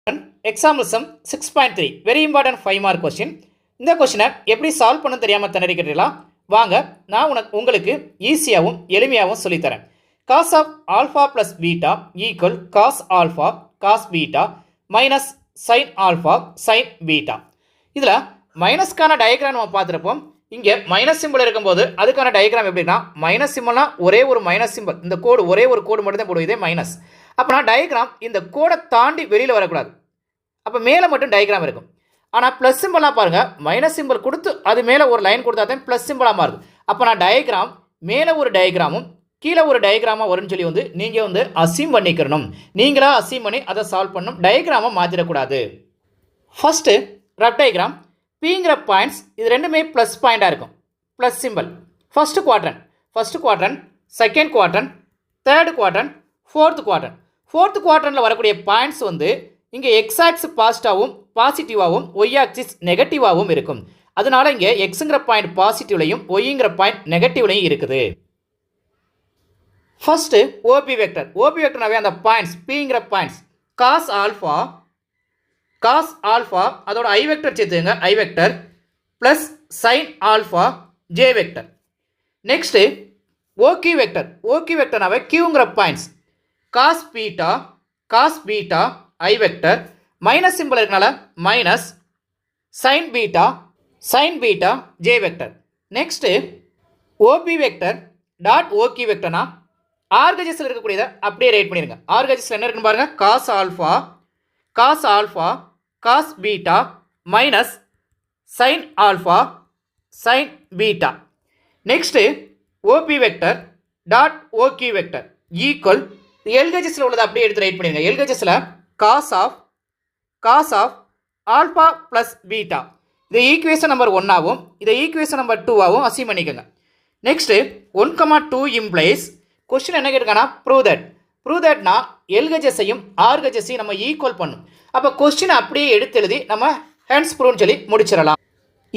Example sum 6.3 very important 5 mark question. இந்த கொஸ்டினை எப்படி சால்வ் பண்ண தெரியாம திணறிக்கிறீங்களா? வாங்க நான் உங்களுக்கு ஈஸியாவும் எளிமையாவும் சொல்லி தரேன். cos of alpha plus beta equal cos alpha cos beta minus sin alpha sin beta. இதுல மைனஸ்க்கான டயக்ராம் நம்ம பார்த்திருப்போம். இங்க மைனஸ் சிம்பிள் இருக்கும்போது அதுக்கான டயக்ராம் எப்படின்னா மைனஸ் சிம்பிள்னா ஒரே ஒரு மைனஸ் சிம்பிள், இந்த கோடு ஒரே ஒரு கோடு மட்டும் தான் போடுவோம், இதே மைனஸ். அப்பனா டயக்ராம் இந்த கோடை தாண்டி வெளியில வரக்கூடாது, அப்போ மேலே மட்டும் டயக்ராம் இருக்கும். ஆனால் ப்ளஸ் சிம்பிளாக பாருங்கள், மைனஸ் சிம்பிள் கொடுத்து அது மேலே ஒரு லைன் கொடுத்தா தான் ப்ளஸ் சிம்பிளாக மாறுது. அப்போ நான் டயக்ராம் மேலே ஒரு டயக்ராமும் கீழே ஒரு டயக்ராமாக வரும்னு சொல்லி நீங்கள் அசீம் பண்ணிக்கிறணும். நீங்களாக அசீம் பண்ணி அதை சால்வ் பண்ணணும், டயக்ராமை மாற்றிடக்கூடாது. ஃபஸ்ட்டு ரஃப் டயக்ராம் பிங்கிற பாயிண்ட்ஸ் இது ரெண்டுமே ப்ளஸ் பாயிண்டாக இருக்கும், plus symbol. First quadrant, second quadrant, third quadrant, fourth குவாட்ரண்ட்டில் வரக்கூடிய பாயிண்ட்ஸ் இங்கே எக்ஸ் ஆக்சிஸ் பாசிட்டிவாகவும் ஒய் ஆக்சிஸ் நெகட்டிவாகவும் இருக்கும். அதனால இங்கே எக்ஸுங்கிற பாயிண்ட் பாசிட்டிவ்லையும் ஒய்ங்கிற பாயிண்ட் நெகட்டிவ்லையும் இருக்குது. ஃபர்ஸ்ட் ஓபி வெக்டர்னாவே அந்த பாயிண்ட்ஸ் பிங்கிற பாயிண்ட்ஸ் காஸ் ஆல்ஃபா அதோட ஐ வெக்டர் சேர்த்துங்க, i vector plus sine alpha j vector. Next OQ வெக்டர்னாவே கியூங்கிற points cos beta i vector minus simple இருக்கனால minus sine beta j vector. Next OP vector dot OQ வெக்டர்னா ஆர்கஜஸில் இருக்கக்கூடியதை அப்படியே write பண்ணிடுங்க. ஆர்கஜஸில் என்ன இருக்குன்னு பாருங்கள், cos alpha cos beta minus sine alpha sine beta. Next OP vector dot OQ vector equal எல்கஜஸில் உள்ளதை அப்படியே எடுத்து ரைட் பண்ணிடுங்க. எல்கஜஸில் cos of alpha plus beta, இதை ஈக்குவேஷன் நம்பர் 1ஆகவும் இதை ஈக்குவேஷன் நம்பர் 2ஆகவும் அசீம் பண்ணிக்கோங்க. நெக்ஸ்ட்டு 1,2 இம்ப்ளைஸ் கொஸ்டின் என்ன கேட்கானா ப்ரூவ் தட்னா எல்கஜஸையும் ஆர்கஜஸையும் நம்ம ஈக்குவல் பண்ணும். அப்போ கொஸ்டினை அப்படியே எடுத்து எழுதி நம்ம ஹேண்ட்ஸ் ப்ரூவ்னு சொல்லி முடிச்சிடலாம்.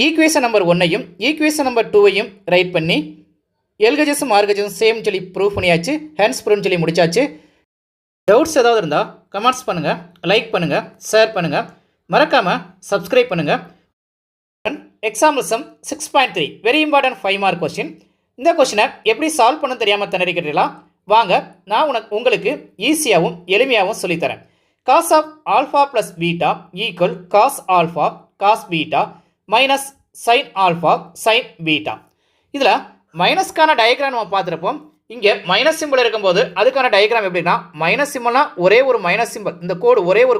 ஈக்குவேஷன் நம்பர் 1ஐயும் ஈக்குவேஷன் நம்பர் 2ஐயும் ரைட் பண்ணி எல்கஜஸும் ஆர்கஜஸும் சேம் சொல்லி ப்ரூவ் பண்ணியாச்சு, ஹேண்ட்ஸ் ப்ரூவ்னு சொல்லி முடிச்சாச்சு. டவுட்ஸ் ஏதாவது இருந்தால் கமெண்ட்ஸ் பண்ணுங்கள், லைக் பண்ணுங்கள், ஷேர் பண்ணுங்கள், மறக்காமல் சப்ஸ்கிரைப் பண்ணுங்கள். Example sum 6.3 very important 5 mark question. இந்த கொஸ்டினை எப்படி சால்வ் பண்ண தெரியாமல் திணறிக்கிறீங்களா? வாங்க நான் உங்களுக்கு ஈஸியாகவும் எளிமையாகவும் சொல்லித்தரேன். Cos of alpha plus beta equal cos alpha cos beta minus sine alpha sine beta. இதில் மைனஸ்க்கான டயக்ராம் நம்ம பார்த்துருப்போம். இங்கே மைனஸ் சிம்பிள் இருக்கும்போது அதுக்கான டயக்ராம் எப்படின்னா மைனஸ் சிம்பிள்னா ஒரே ஒரு மைனஸ் சிம்பிள், இந்த கோடு ஒரே ஒரு